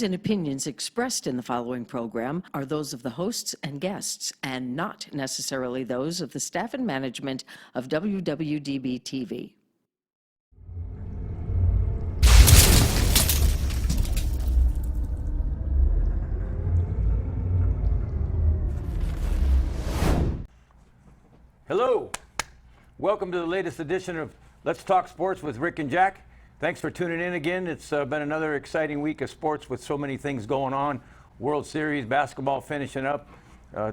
views and opinions expressed in the following program are those of the hosts and guests, and not necessarily those of the staff and management of WWDB-TV. Hello. Welcome to the latest edition of Let's Talk Sports with Rick and Jack. Thanks for tuning in again. It's been another exciting week of sports with so many things going on. World Series, basketball finishing up,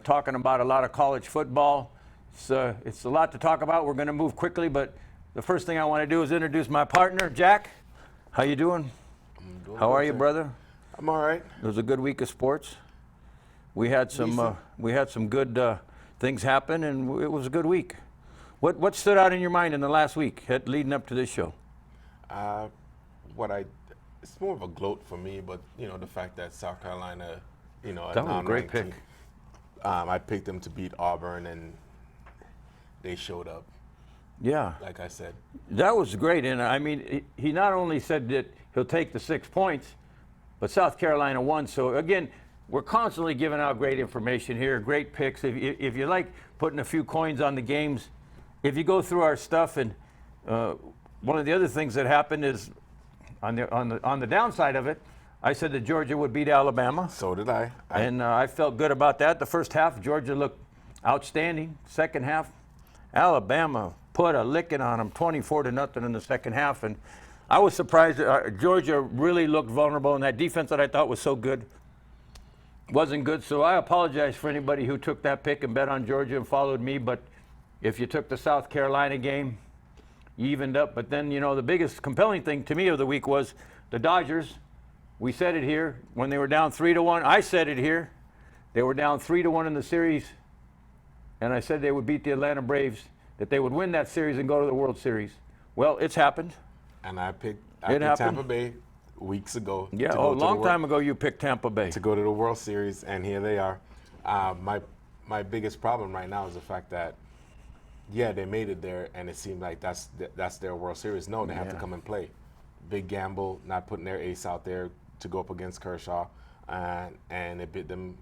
talking about a lot of college football. It's a lot to talk about. We're going to move quickly, but the first thing I want to do is introduce my partner, Jack. How you doing? I'm doing How good, are you, sir. brother? I'm all right. It was a good week of sports. We had some good things happen, and it was a good week. What stood out in your mind in the last week leading up to this show? It's more of a gloat for me, but the fact that South Carolina, That was a great pick. I picked them to beat Auburn, and they showed up. Yeah. Like I said, That was great, and I mean, he not only said that he'll take the 6 points, but South Carolina won. So again, we're constantly giving out great information here, great picks. If you like putting a few coins on the games, if you go through our stuff, and one of the other things that happened is on the downside of it, I said that Georgia would beat Alabama. so did I. And I felt good about that. The first half, Georgia looked outstanding. Second half, Alabama put a licking on them, 24-0 in the second half. And I was surprised that Georgia really looked vulnerable, and that defense that I thought was so good wasn't good. So I apologize for anybody who took that pick and bet on Georgia and followed me. But if you took the South Carolina game, you evened up. But then, the biggest compelling thing to me of the week was the Dodgers. We said it here when they were down 3-1. I said it here. They were down 3-1 in the series, and I said they would beat the Atlanta Braves, that they would win that series and go to the World Series. Well, it's happened. And I picked happened. Tampa Bay weeks ago. Yeah, a long time ago you picked Tampa Bay. To go to the World Series, and here they are. My biggest problem right now is the fact that, yeah, they made it there, and it seemed like that's their World Series. No, they have to come and play. Big gamble, not putting their ace out there to go up against Kershaw, and it bit them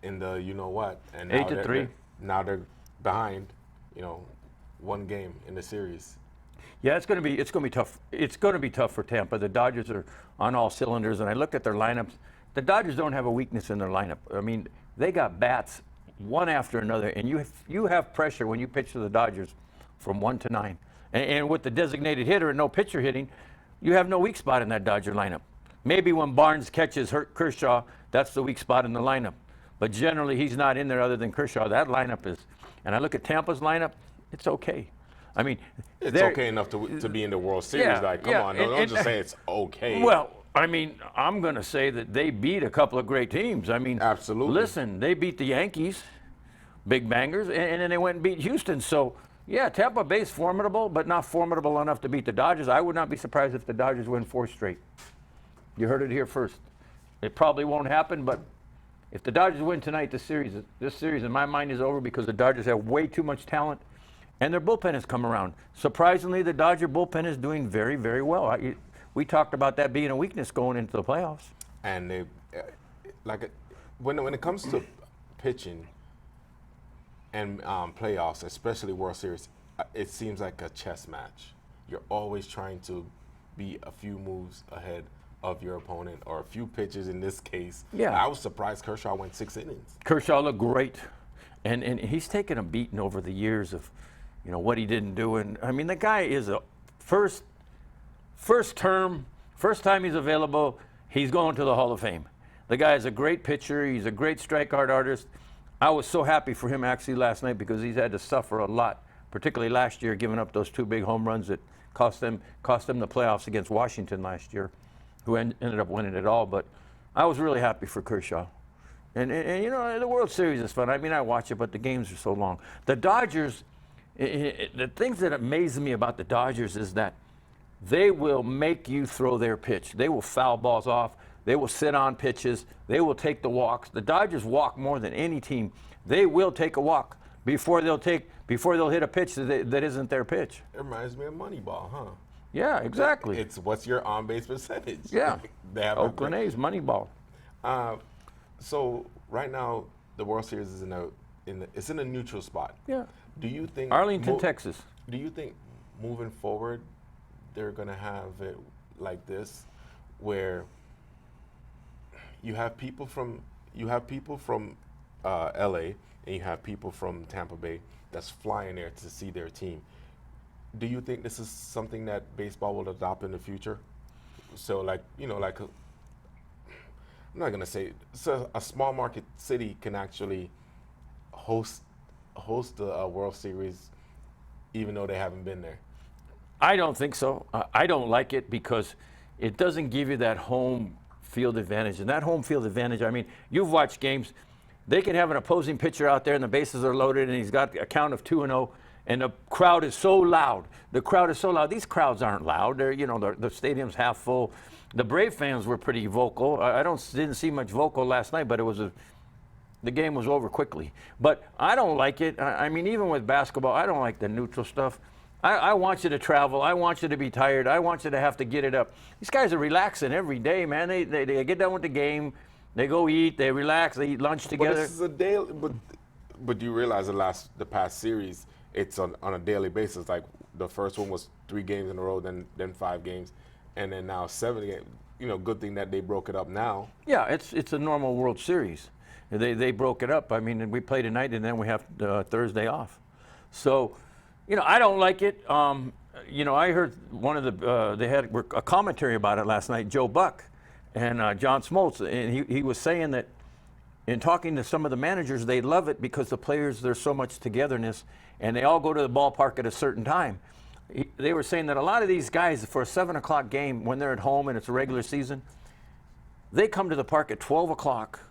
in the what. And 8-3. Now they're behind, one game in the series. Yeah, it's going to be tough. It's going to be tough for Tampa. The Dodgers are on all cylinders, and I looked at their lineups. The Dodgers don't have a weakness in their lineup. I mean, they got bats one after another, and you have pressure when you pitch to the Dodgers from 1 to 9. And with the designated hitter and no pitcher hitting, you have no weak spot in that Dodger lineup. Maybe when Barnes catches Kershaw, that's the weak spot in the lineup. But generally, he's not in there other than Kershaw. That lineup is, and I look at Tampa's lineup, it's okay. I mean, it's okay enough to be in the World Series. Yeah, Come on, don't just say it's okay. Well, I mean, I'm going to say that they beat a couple of great teams. I mean, absolutely. Listen, they beat the Yankees, big bangers, and then they went and beat Houston. So, yeah, Tampa Bay's formidable, but not formidable enough to beat the Dodgers. I would not be surprised if the Dodgers win 4 straight. You heard it here first. It probably won't happen, but if the Dodgers win tonight, this series in my mind is over, because the Dodgers have way too much talent, and their bullpen has come around. Surprisingly, the Dodger bullpen is doing very, very well. We talked about that being a weakness going into the playoffs. And they, when it comes to pitching and playoffs, especially World Series, it seems like a chess match. You're always trying to be a few moves ahead of your opponent, or a few pitches in this case. Yeah. I was surprised Kershaw went 6 innings. Kershaw looked great, and he's taken a beating over the years of, what he didn't do. And I mean, the guy is a first time he's available, he's going to the Hall of Fame. The guy is a great pitcher. He's a great strikeout artist. I was so happy for him actually last night, because he's had to suffer a lot, particularly last year, giving up those 2 big home runs that cost them the playoffs against Washington last year, who ended up winning it all. But I was really happy for Kershaw. And the World Series is fun. I mean, I watch it, but the games are so long. The Dodgers, the things that amaze me about the Dodgers is that they will make you throw their pitch. They will foul balls off. They will sit on pitches. They will take the walks. The Dodgers walk more than any team. They will take a walk before they'll hit a pitch that isn't their pitch. It reminds me of Moneyball, huh? Yeah, exactly. It's what's your on-base percentage. Yeah. They have Oakland A's, Moneyball. So right now, the World Series is it's in a neutral spot. Yeah. Do you think Arlington, Texas. Do you think moving forward, they're gonna have it like this, where you have people from LA and you have people from Tampa Bay that's flying there to see their team? Do you think this is something that baseball will adopt in the future? So like, like I'm not gonna say, so a small market city can actually host the World Series even though they haven't been there. I don't think so. I don't like it because it doesn't give you that home field advantage. And that home field advantage, I mean, you've watched games. They can have an opposing pitcher out there and the bases are loaded and he's got a count of 2-0 and the crowd is so loud. The crowd is so loud. These crowds aren't loud. They're, the stadium's half full. The Brave fans were pretty vocal. I didn't see much vocal last night, but the game was over quickly. But I don't like it. I mean, even with basketball, I don't like the neutral stuff. I want you to travel. I want you to be tired. I want you to have to get it up. These guys are relaxing every day, man. They get done with the game. They go eat. They relax. They eat lunch together. But this is a daily. But you realize the past series, it's on a daily basis. Like the first one was 3 games in a row, then 5 games, and then now 7 games. Good thing that they broke it up now. Yeah, it's a normal World Series. They broke it up. I mean, we play tonight, and then we have Thursday off. So, I don't like it. I heard one of they had a commentary about it last night, Joe Buck and John Smoltz, and he was saying that in talking to some of the managers, they love it because the players, there's so much togetherness, and they all go to the ballpark at a certain time. They were saying that a lot of these guys, for a 7 o'clock game, when they're at home and it's a regular season, they come to the park at 12 o'clock,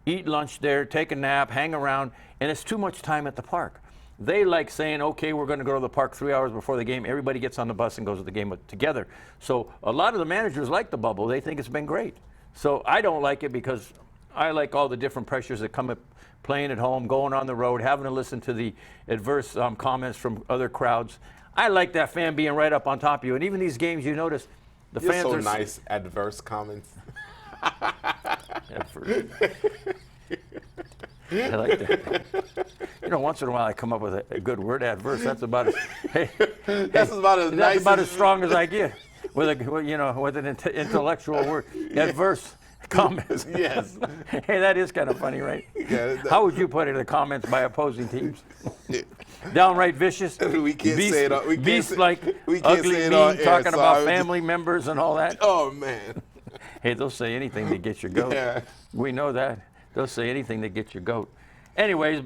eat lunch there, take a nap, hang around, and it's too much time at the park. They like saying, okay, we're going to go to the park 3 hours before the game. Everybody gets on the bus and goes to the game together. So a lot of the managers like the bubble. They think it's been great. So I don't like it because I like all the different pressures that come up playing at home, going on the road, having to listen to the adverse comments from other crowds. I like that fan being right up on top of you. And even these games, you notice the You're fans so are nice, adverse comments. I like that. Once in a while I come up with a good word, adverse. That's about as That's about as strong as I get with an intellectual word. Adverse comments. Yes. Hey, that is kind of funny, right? Yeah, How would you put it? The comments by opposing teams. Downright vicious. We can't say it. We can't beast say, like we can't ugly, say it mean, on air, talking so about family members and all that. Oh man. Hey, they'll say anything to get your goat. Yeah. We know that. They'll say anything to get your goat. Anyways,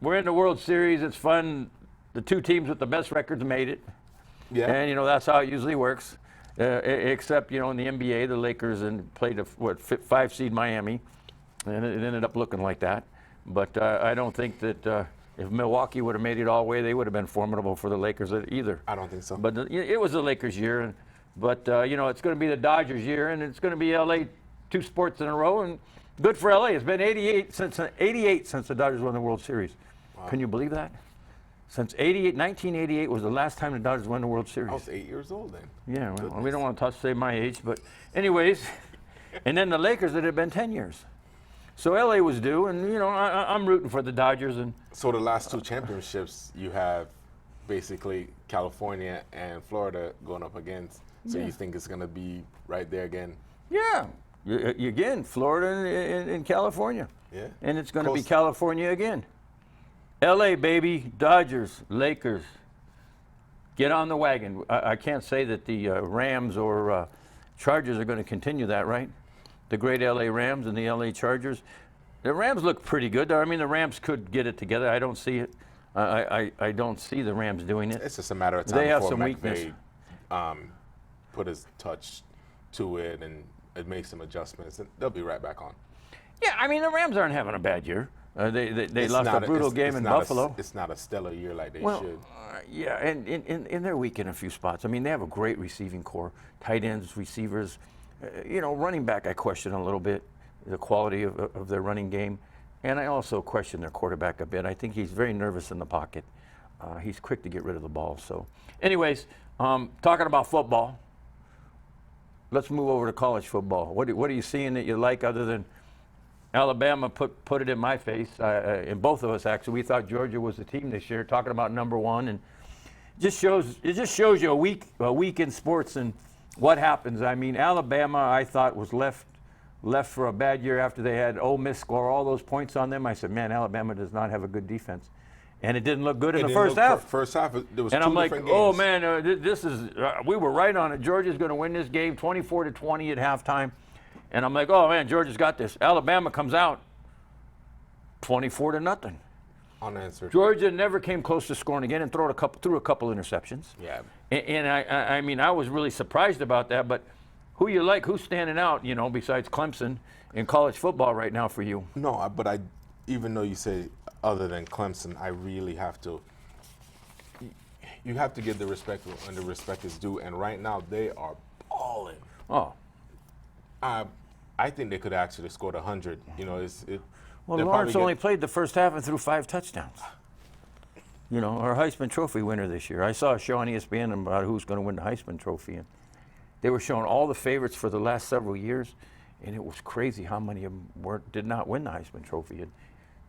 we're in the World Series. It's fun. The 2 teams with the best records made it. Yeah. And, that's how it usually works. Except, in the NBA, the Lakers played 5 seed Miami. And it ended up looking like that. But I don't think that if Milwaukee would have made it all the way, they would have been formidable for the Lakers either. I don't think so. But it was the Lakers' year. But, it's going to be the Dodgers' year, and it's going to be L.A. 2 sports in a row. And good for L.A. It's been 88 since the Dodgers won the World Series. Wow. Can you believe that? Since 1988 was the last time the Dodgers won the World Series. I was 8 years old then. Yeah, well, we don't want to say my age, but anyways. And then the Lakers, it had been 10 years. So L.A. was due, and, I'm rooting for the Dodgers. And so the last 2 championships, you have basically California and Florida going up against. So you think it's going to be right there again? Yeah. Again, Florida and California. Yeah. And it's going to be California again. L.A., baby, Dodgers, Lakers. Get on the wagon. I can't say that the Rams or Chargers are going to continue that, right? The great L.A. Rams and the L.A. Chargers. The Rams look pretty good. I mean, the Rams could get it together. I don't see it. I don't see the Rams doing it. It's just a matter of time they have before some McVay weakness. Put his touch to it and it makes some adjustments, and they'll be right back on. Yeah, I mean, the Rams aren't having a bad year. They lost a brutal game in Buffalo. It's not a stellar year like they should. Yeah, and they're weak in a few spots. I mean, they have a great receiving core, tight ends, receivers. Running back, I question a little bit the quality of their running game. And I also question their quarterback a bit. I think he's very nervous in the pocket. He's quick to get rid of the ball. So, anyways, talking about football, let's move over to college football. What are you seeing that you like other than Alabama put it in my face? In both of us, actually, we thought Georgia was the team this year. Talking about number one, and it just shows you a week in sports and what happens. I mean, Alabama, I thought was left for a bad year after they had Ole Miss score all those points on them. I said, man, Alabama does not have a good defense. And it didn't look good in the first half. First half, there was and two I'm like, different games. oh man, this is we were right on it. Georgia's going to win this game, 24-20 at halftime. And I'm like, oh man, Georgia's got this. Alabama comes out, 24-0. Unanswered. Georgia never came close to scoring again and threw a couple interceptions. Yeah. And I mean, I was really surprised about that. But who you like? Who's standing out? Besides Clemson in college football right now for you? No, but even though you say other than Clemson, I really have to. You have to give the respect when the respect is due, and right now they are balling. Oh. I think they could actually scored 100. Well, Lawrence only played the first half and threw 5 touchdowns. Our Heisman Trophy winner this year. I saw a show on ESPN about who's going to win the Heisman Trophy, and they were showing all the favorites for the last several years, and it was crazy how many of them did not win the Heisman Trophy. And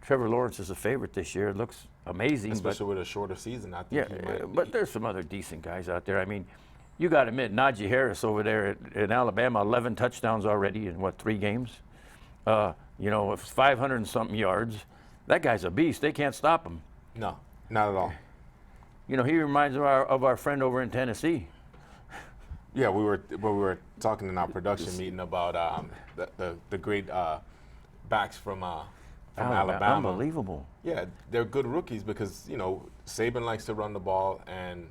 Trevor Lawrence is a favorite this year. It looks amazing. Especially with a shorter season, I think he might. But there's some other decent guys out there. I mean, you got to admit, Najee Harris over there in Alabama, 11 touchdowns already in, 3 games? 500 and something yards. That guy's a beast. They can't stop him. No, not at all. He reminds me of our friend over in Tennessee. Yeah, we were talking in our production meeting about the great backs from Alabama. Unbelievable. Yeah, they're good rookies because Saban likes to run the ball, and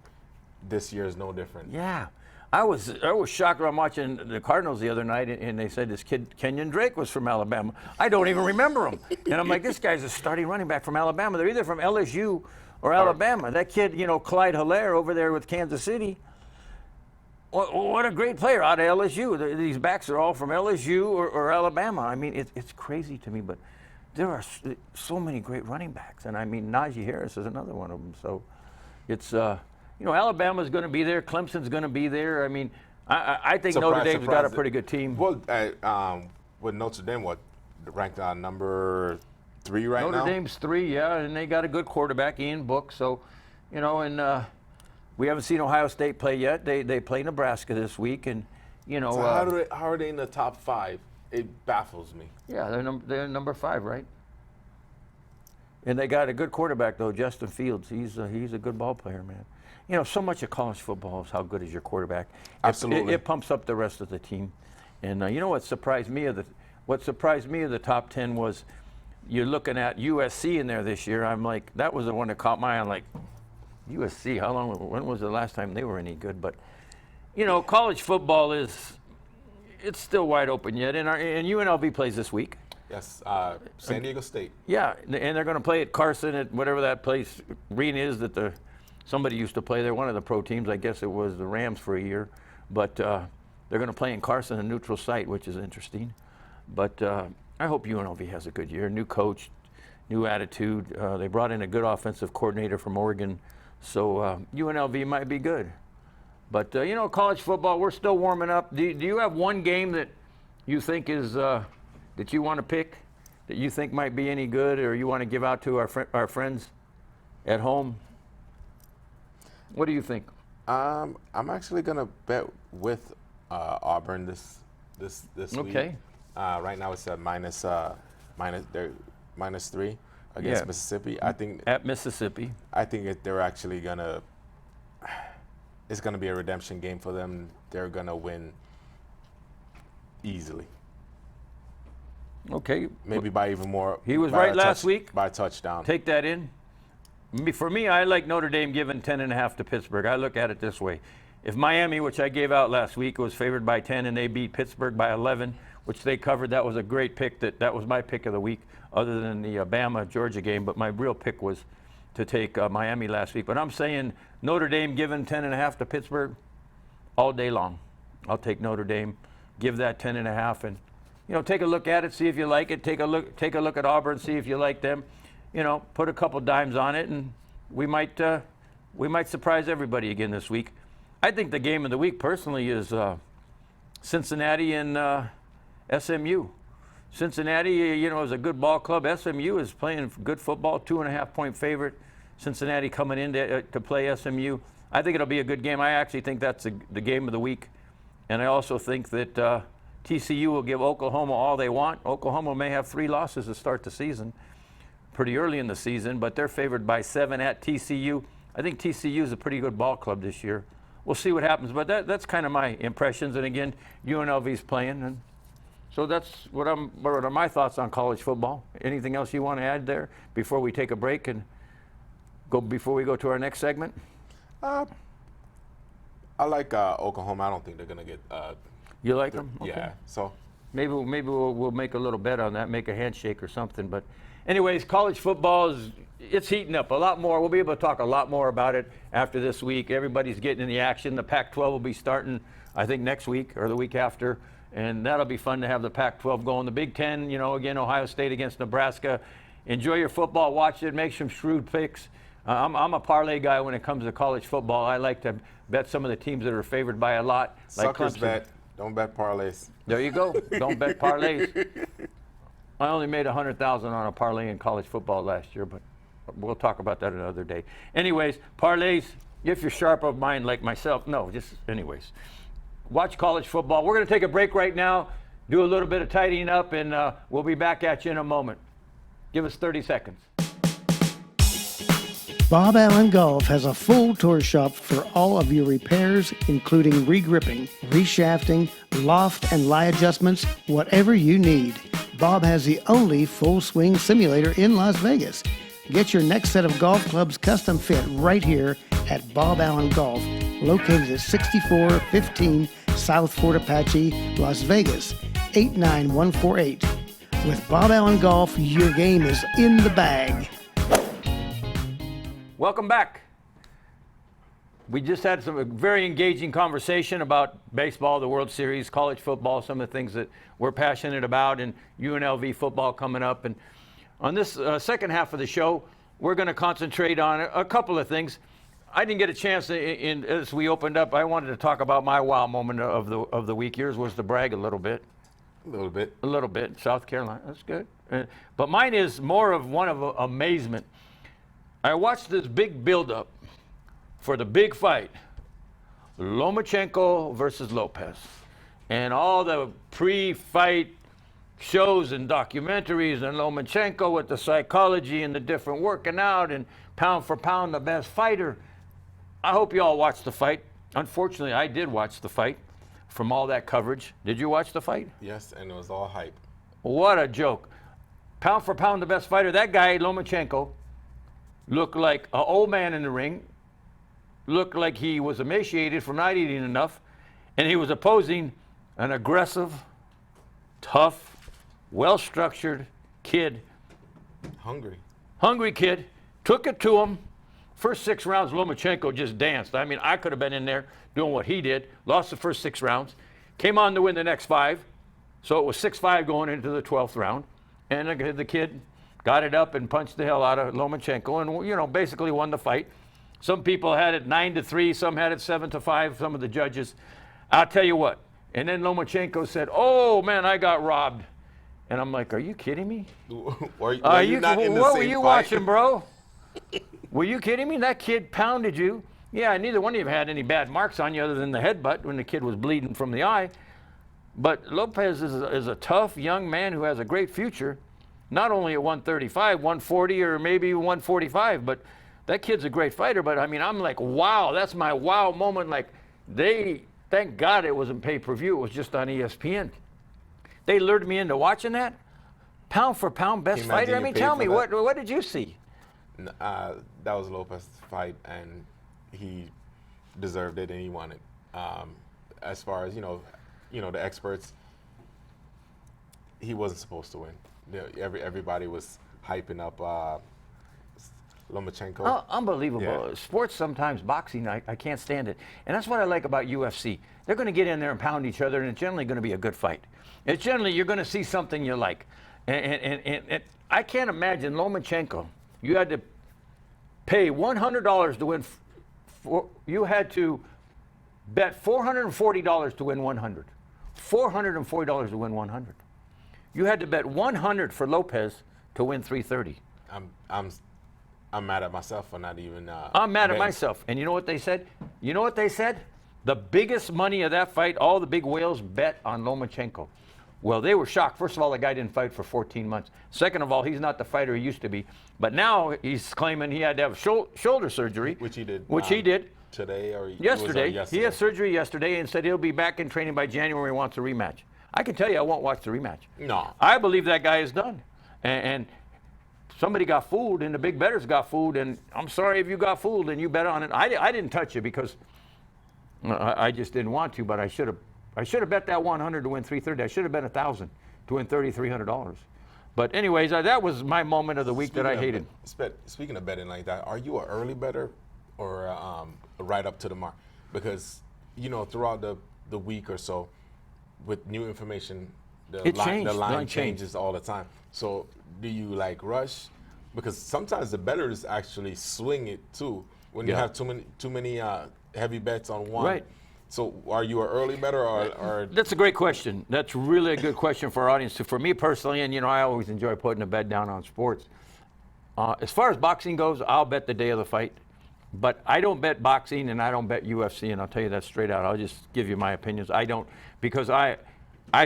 this year is no different. Yeah, I was shocked when I'm watching the Cardinals the other night, and they said this kid Kenyon Drake was from Alabama. I don't even remember him, and I'm like, this guy's a starting running back from Alabama. They're either from LSU or Alabama. That kid, Clyde Hilaire over there with Kansas City. What a great player out of LSU. These backs are all from LSU or Alabama. I mean, it's crazy to me, but there are so many great running backs. And I mean, Najee Harris is another one of them. So it's, Alabama's going to be there. Clemson's going to be there. I mean, I think Notre Dame's got a pretty good team. Well, with Notre Dame, ranked on number 3 right now? Notre Dame's 3, yeah, and they got a good quarterback, Ian Book. So, and we haven't seen Ohio State play yet. They play Nebraska this week, and So how are they in the top 5? It baffles me. Yeah, they're number 5, right? And they got a good quarterback though, Justin Fields. He's a good ball player, man. So much of college football is how good is your quarterback. Absolutely, it pumps up the rest of the team. And what surprised me of the top 10 was you're looking at USC in there this year. I'm like, that was the one that caught my eye. I'm like, USC, when was the last time they were any good? But, college football it's still wide open yet. And UNLV plays this week. Yes, San Diego State. Yeah, and they're going to play at Carson at whatever that place, arena is that somebody used to play there, one of the pro teams. I guess it was the Rams for a year. But they're going to play in Carson, a neutral site, which is interesting. But I hope UNLV has a good year. New coach, new attitude. They brought in a good offensive coordinator from Oregon. So UNLV might be good. But, college football, we're still warming up. Do you have one game that you think is that you want to pick, that you think might be any good, or you want to give out to our friends at home? What do you think? I'm actually going to bet with Auburn this week. Okay. Right now it's at -3 against Mississippi. I think at Mississippi. I think they're actually gonna. It's gonna be a redemption game for them. They're gonna win easily. Okay. Maybe by even more. He was right last week. By a touchdown. Take that in. For me, I like Notre Dame giving 10.5 to Pittsburgh. I look at it this way. If Miami, which I gave out last week, was favored by 10 and they beat Pittsburgh by 11, which they covered, that was a great pick. That was my pick of the week, other than the Bama-Georgia game. But my real pick was to take Miami last week. But I'm saying Notre Dame giving 10.5 to Pittsburgh all day long. I'll take Notre Dame, give that 10.5, and take a look at it, see if you like it. Take a look at Auburn, see if you like them. Put a couple dimes on it, and we might surprise everybody again this week. I think the game of the week personally is Cincinnati and SMU. Cincinnati, you know, is a good ball club. SMU is playing good football, 2.5-point favorite. Cincinnati coming in to play SMU. I think it'll be a good game. I actually think that's the game of the week. And I also think that TCU will give Oklahoma all they want. Oklahoma may have 3 losses to start the season, pretty early in the season, but they're favored by 7 at TCU. I think TCU is a pretty good ball club this year. We'll see what happens, but that's kind of my impressions. And again, UNLV's playing, and so that's what are my thoughts on college football. Anything else you want to add there before we take a break and before we go to our next segment? I like Oklahoma. I don't think they're gonna get. You like them? Yeah. Okay. So Maybe we'll make a little bet on that, make a handshake or something. But anyways, college football it's heating up a lot more. We'll be able to talk a lot more about it after this week. Everybody's getting in the action. The Pac-12 will be starting, I think, next week or the week after. And that'll be fun to have the Pac-12 going. The Big Ten, you know, again, Ohio State against Nebraska. Enjoy your football, watch it, make some shrewd picks. I'm a parlay guy when it comes to college football. I like to bet some of the teams that are favored by a lot. Like suckers Clemson. bet. Don't bet parlays. There you go. Don't bet parlays. I only made $100,000 on a parlay in college football last year, but we'll talk about that another day. Anyways, parlays, if you're sharp of mind like myself, no, just anyways. Watch college football. We're going to take a break right now, do a little bit of tidying up, and we'll be back at you in a moment. Give us 30 seconds. Bob Allen Golf has a full tour shop for all of your repairs, including re-gripping, reshafting, loft and lie adjustments, whatever you need. Bob has the only full swing simulator in Las Vegas. Get your next set of golf clubs custom fit right here at Bob Allen Golf, located at 6415 South Fort Apache, Las Vegas, 89148. With Bob Allen Golf, your game is in the bag. Welcome back. We just had some very engaging conversation about baseball, the World Series, college football, some of the things that we're passionate about, and UNLV football coming up. And on this second half of the show, we're going to concentrate on a couple of things. I didn't get a chance as we opened up. I wanted to talk about my wow moment of the week. Yours was to brag a little bit. A little bit. A little bit. South Carolina. That's good. But mine is more of one of amazement. I watched this big buildup for the big fight, Lomachenko versus Lopez, and all the pre-fight shows and documentaries, and Lomachenko with the psychology and the different working out and pound for pound the best fighter. I hope you all watched the fight. Unfortunately, I did watch the fight from all that coverage. Did you watch the fight? Yes, and it was all hype. What a joke. Pound for pound the best fighter. That guy, Lomachenko, looked like an old man in the ring, looked like he was emaciated from not eating enough, and he was opposing an aggressive, tough, well-structured kid. Hungry kid. Took it to him. First 6 rounds, Lomachenko just danced. I mean, I could have been in there doing what he did. Lost the first 6 rounds. Came on to win the next 5. So it was 6-5 going into the 12th round. And the kid got it up and punched the hell out of Lomachenko and, you know, basically won the fight. Some people had it 9-3, some had it 7-5, some of the judges. I'll tell you what. And then Lomachenko said, "Oh, man, I got robbed." And I'm like, are you kidding me? Were you not in the what same were you fight? watching, bro? Were you kidding me? That kid pounded you. Yeah, neither one of you had any bad marks on you other than the headbutt when the kid was bleeding from the eye. But Lopez is a tough young man who has a great future, not only at 135, 140, or maybe 145, but that kid's a great fighter. But I mean, I'm like, wow, that's my wow moment. Like, thank God it wasn't pay-per-view. It was just on ESPN. They lured me into watching that. Pound for pound, best Can you fighter. I imagine mean, you tell paid me, for that? what did you see? That was Lopez's fight, and he deserved it, and he won it. As far as you know, the experts, he wasn't supposed to win. Everybody was hyping up Lomachenko. Oh, unbelievable. Yeah. Sports sometimes, boxing, I can't stand it. And that's what I like about UFC. They're going to get in there and pound each other, and it's generally going to be a good fight. It's generally, you're going to see something you like. And I can't imagine Lomachenko. You had to pay $100 to win. You had to bet $440 to win 100. $440 to win 100. You had to bet 100 for Lopez to win 330. I'm mad at myself for not even. I'm mad at betting. myself. And you know what they said? You know what they said? The biggest money of that fight, all the big whales bet on Lomachenko. Well, they were shocked. First of all, the guy didn't fight for 14 months. Second of all, he's not the fighter he used to be. But now he's claiming he had to have shoulder surgery. Which he did. He did. Today or Yesterday. yesterday. He had surgery yesterday and said he'll be back in training by January and wants a rematch. I can tell you I won't watch the rematch. No. I believe that guy is done. And somebody got fooled, and the big bettors got fooled, and I'm sorry if you got fooled and you bet on it. I didn't touch it because I just didn't want to, but I should have bet that 100 to win 330. I should have bet 1,000 to win $3,300. But anyways, that was my moment of the week that I hated. Speaking of betting like that, are you an early better or a right up to the mark? Because, throughout the week or so, with new information, the line changes all the time. So do you rush? Because sometimes the bettors actually swing it too when you have too many heavy bets on one. Right. So are you an early better or? That's a great question. That's really a good question for our audience. For me personally, and I always enjoy putting a bet down on sports. As far as boxing goes, I'll bet the day of the fight. But I don't bet boxing and I don't bet UFC, and I'll tell you that straight out. I'll just give you my opinions. I don't, because I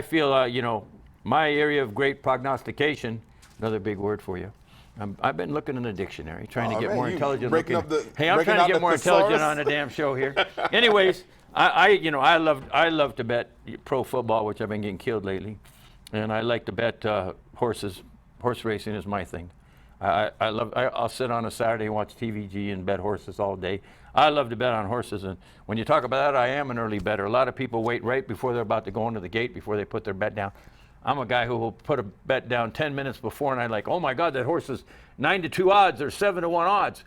feel, my area of great prognostication, another big word for you. I've been looking in the dictionary, trying to get more intelligent. I'm trying to get more intelligent on the damn show here. Anyways, I love to bet pro football, which I've been getting killed lately, and I like to bet horses. Horse racing is my thing. I'll sit on a Saturday and watch TVG and bet horses all day. I love to bet on horses, and when you talk about that, I am an early bettor. A lot of people wait right before they're about to go into the gate before they put their bet down. I'm a guy who will put a bet down 10 minutes before, and I'm like, oh my God, that horse is 9-2 odds or 7-1 odds.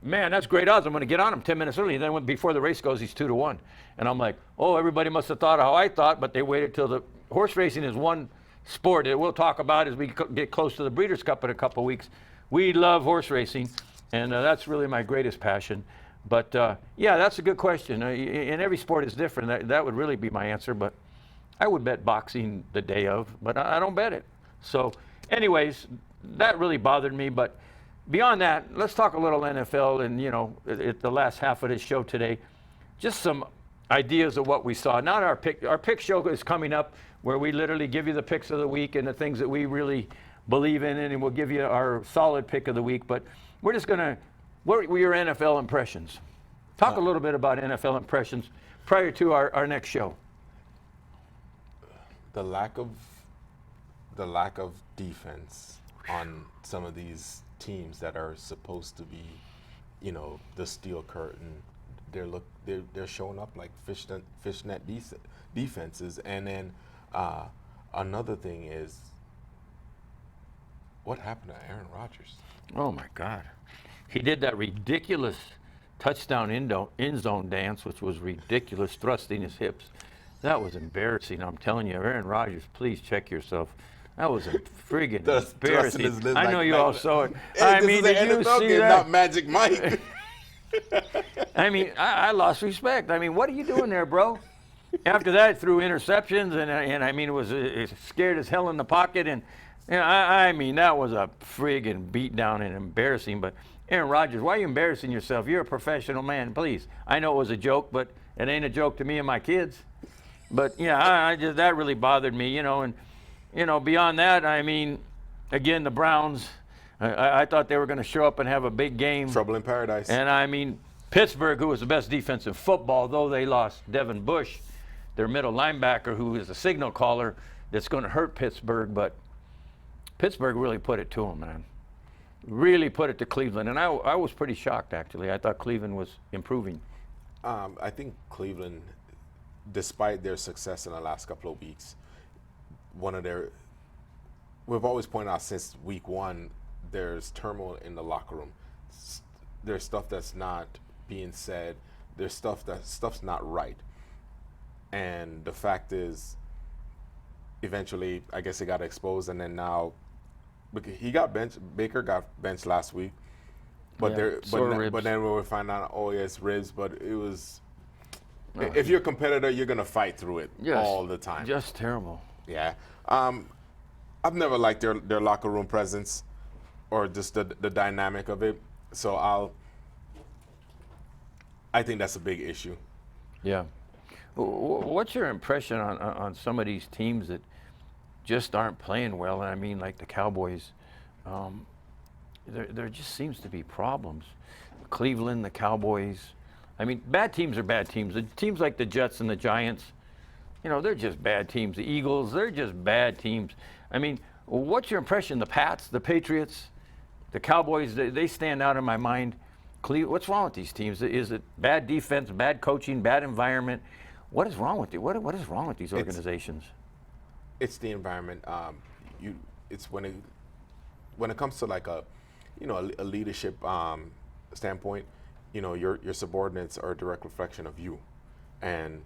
Man, that's great odds. I'm going to get on him 10 minutes early. And then before the race goes, he's 2-1. And I'm like, oh, everybody must have thought how I thought, but they waited till the horse racing is one sport that we'll talk about as we get close to the Breeders' Cup in a couple of weeks. We love horse racing, and that's really my greatest passion. But yeah, that's a good question. And every sport is different. That would really be my answer. But I would bet boxing the day of, but I don't bet it. So anyways, that really bothered me. But beyond that, let's talk a little NFL. And, at the last half of this show today, just some ideas of what we saw. Not our pick. Our pick show is coming up where we literally give you the picks of the week and the things that we really believe in, and we'll give you our solid pick of the week. But we're just going to, what were your NFL impressions? Talk a little bit about NFL impressions prior to our next show. The lack of defense on some of these teams that are supposed to be, the steel curtain. They're showing up like fishnet defenses. And then another thing is, what happened to Aaron Rodgers? Oh my God, he did that ridiculous touchdown end zone dance, which was ridiculous, thrusting his hips. That was embarrassing. I'm telling you, Aaron Rodgers, please check yourself. That was a friggin' embarrassing. I know you all saw it. Hey, did you see that? Not Magic Mike. I lost respect. What are you doing there, bro? After that, threw interceptions, and it was scared as hell in the pocket, and that was a friggin' beatdown and embarrassing. But Aaron Rodgers, why are you embarrassing yourself? You're a professional man, please. I know it was a joke, but it ain't a joke to me and my kids. But yeah, that really bothered me, and beyond that, again, the Browns, I thought they were going to show up and have a big game. Trouble in paradise. And Pittsburgh, who was the best defense in football, though they lost Devin Bush, their middle linebacker, who is a signal caller, that's going to hurt Pittsburgh. But Pittsburgh really put it to them, man. Really put it to Cleveland. And I was pretty shocked, actually. I thought Cleveland was improving. I think Cleveland, despite their success in the last couple of weeks, we've always pointed out since week one, there's turmoil in the locker room. There's stuff that's not being said. There's stuff's not right. And the fact is, eventually, I guess it got exposed, and then now, he got benched. Baker got benched last week. But Yeah, they're sore but, ribs. but then we would find out, oh yes, ribs. But it was. If you're a competitor, you're gonna fight through it all the time. Just terrible. Yeah. I've never liked their locker room presence or just the dynamic of it. So I think that's a big issue. Yeah. What's your impression on some of these teams that just aren't playing well? I mean, like the Cowboys. There just seems to be problems. Cleveland, the Cowboys. I mean, bad teams are bad teams. The teams like the Jets and the Giants, they're just bad teams. The Eagles, they're just bad teams. I mean, what's your impression? The Pats, the Patriots, the Cowboys, they stand out in my mind. What's wrong with these teams? Is it bad defense, bad coaching, bad environment? What is wrong with what is wrong with these organizations? It's the environment. It's when it comes to like a leadership standpoint. Your subordinates are a direct reflection of you, and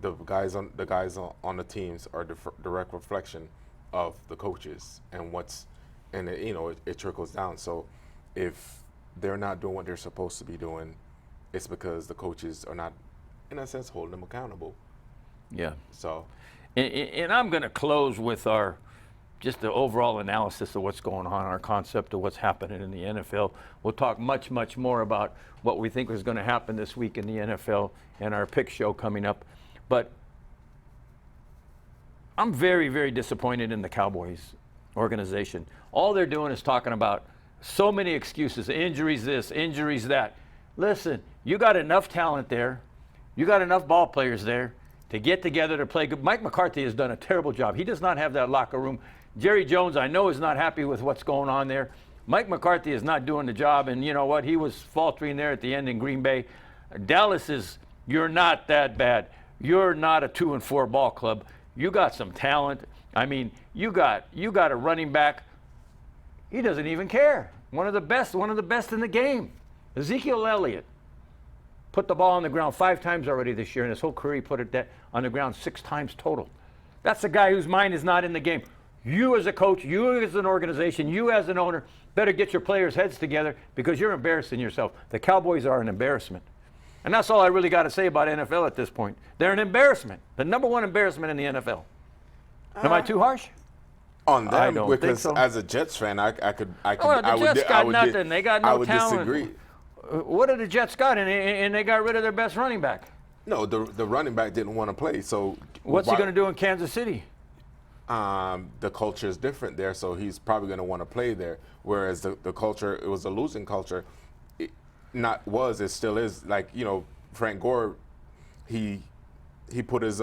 the guys on the teams are direct reflection of the coaches and it trickles down. So if they're not doing what they're supposed to be doing, it's because the coaches are not, in a sense, holding them accountable. Yeah. So, and I'm going to close with just the overall analysis of what's going on, our concept of what's happening in the NFL. We'll talk much, much more about what we think is going to happen this week in the NFL and our pick show coming up. But I'm very, very disappointed in the Cowboys organization. All they're doing is talking about so many excuses, injuries this, injuries that. Listen, you got enough talent there. You got enough ball players there to get together to play good. Mike McCarthy has done a terrible job. He does not have that locker room. Jerry Jones, I know, is not happy with what's going on there. Mike McCarthy is not doing the job, and you know what? He was faltering there at the end in Green Bay. Dallas you're not that bad. You're not a 2-4 ball club. You got some talent. I mean, you got a running back. He doesn't even care. One of the best in the game. Ezekiel Elliott put the ball on the ground 5 times already this year. In his whole career, he put it on the ground 6 times total. That's a guy whose mind is not in the game. You as a coach, you as an organization, you as an owner, better get your players' heads together because you're embarrassing yourself. The Cowboys are an embarrassment. And that's all I really got to say about NFL at this point. They're an embarrassment. The number 1 embarrassment in the NFL. Am I too harsh? On them, I don't think because so. As a Jets fan, I could. Oh, the Jets got nothing. They got no I would talent. disagree. What did the Jets got? And they got rid of their best running back. No, the running back didn't want to play. So What's he going to do in Kansas City? The culture is different there, so he's probably going to want to play there. Whereas the culture, it was a losing culture. It still is. Like Frank Gore, he put his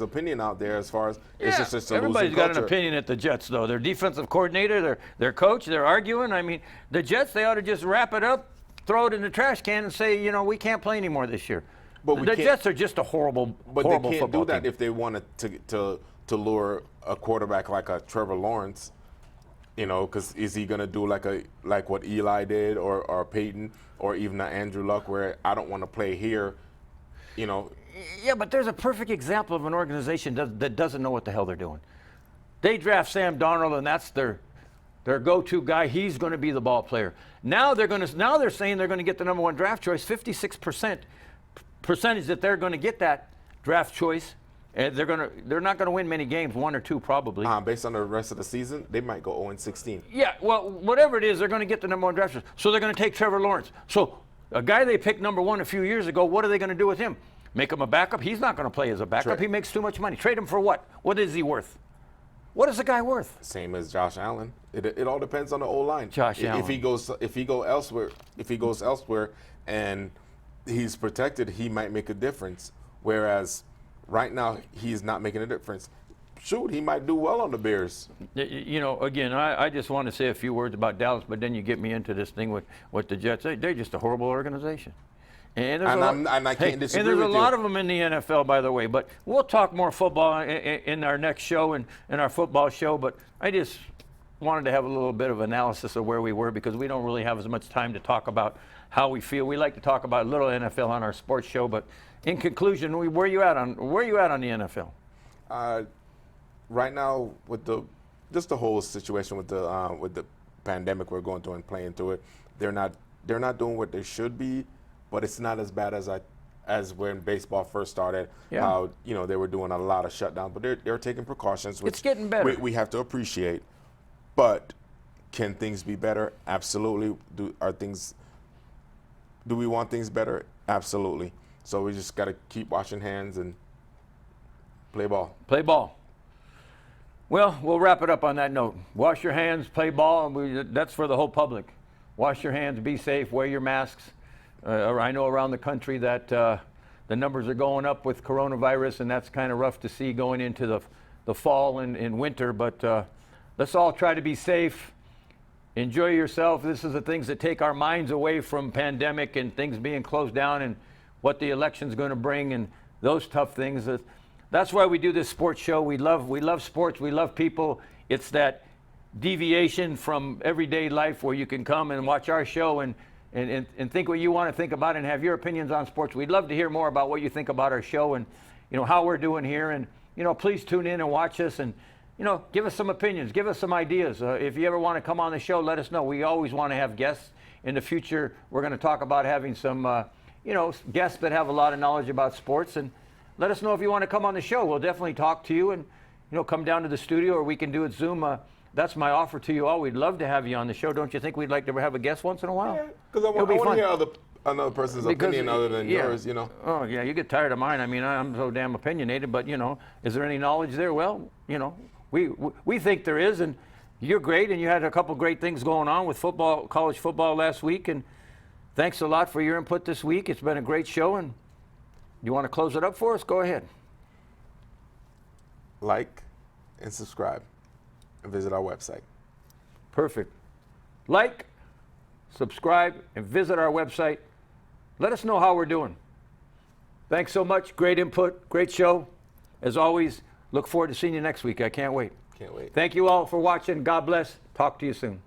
opinion out there as far as it's just a losing culture. Everybody's got an opinion at the Jets, though. Their defensive coordinator, their coach, they're arguing. I mean, the Jets, they ought to just wrap it up, throw it in the trash can, and say, we can't play anymore this year. But the Jets are just a horrible But they can't football do that team. if they wanted to lure a quarterback like a Trevor Lawrence. Because is he going to do like what Eli did or Peyton or even Andrew Luck, where I don't want to play here, Yeah, but there's a perfect example of an organization that doesn't know what the hell they're doing. They draft Sam Darnold, and that's their go-to guy. He's going to be the ball player. Now they're saying they're going to get the number 1 draft choice. 56% percentage that they're going to get that draft choice, and they're not going to win many games, 1 or 2 probably. Based on the rest of the season, they might go 0-16. Yeah, well, whatever it is, they're going to get the number 1 draft choice. So they're going to take Trevor Lawrence. So a guy they picked number 1 a few years ago, what are they going to do with him? Make him a backup? He's not going to play as a backup. He makes too much money. Trade him for what? What is he worth? What is the guy worth? Same as Josh Allen. It all depends on the O-line. Josh Allen. If he goes elsewhere and he's protected, he might make a difference. Whereas right now he's not making a difference. Shoot, he might do well on the Bears. Again, I just want to say a few words about Dallas, but then you get me into this thing with the Jets. They're just a horrible organization. And I can't disagree and there's with a you. lot of them in the NFL, by the way. But we'll talk more football in our next show and in our football show. But I just wanted to have a little bit of analysis of where we were because we don't really have as much time to talk about how we feel. We like to talk about a little NFL on our sports show. But in conclusion, where are you at on the NFL? Right now, with the whole situation with the pandemic we're going through and playing through it. They're not doing what they should be, but it's not as bad as when baseball first started. Yeah. How they were doing a lot of shutdown, but they're taking precautions. Which It's getting better. We have to appreciate. But can things be better? Absolutely. Do we want things better? Absolutely. So we just got to keep washing hands and play ball. Play ball. Well, we'll wrap it up on that note. Wash your hands, play ball. That's for the whole public. Wash your hands, be safe, wear your masks. I know around the country that the numbers are going up with coronavirus, and that's kind of rough to see going into the fall and winter. But let's all try to be safe. Enjoy yourself. This is the things that take our minds away from pandemic and things being closed down and what the election's going to bring and those tough things. That's why we do this sports show. We love sports. We love people. It's that deviation from everyday life where you can come and watch our show and think what you want to think about and have your opinions on sports. We'd love to hear more about what you think about our show and how we're doing here. And please tune in and watch us and give us some opinions, give us some ideas. If you ever want to come on the show, let us know. We always want to have guests. In the future, we're going to talk about having some guests that have a lot of knowledge about sports. And let us know if you want to come on the show. We'll definitely talk to you and come down to the studio, or we can do it Zoom. That's my offer to you all. We'd love to have you on the show. Don't you think we'd like to have a guest once in a while? Because I want to hear another person's opinion other than yours, Oh, yeah, you get tired of mine. I mean, I'm so damn opinionated, but, is there any knowledge there? Well, we think there is, and you're great, and you had a couple great things going on with football, college football last week, and thanks a lot for your input this week. It's been a great show, and you want to close it up for us? Go ahead. Like and subscribe and visit our website. Perfect. Like, subscribe, and visit our website. Let us know how we're doing. Thanks so much. Great input. Great show. As always, look forward to seeing you next week. I can't wait. Can't wait. Thank you all for watching. God bless. Talk to you soon.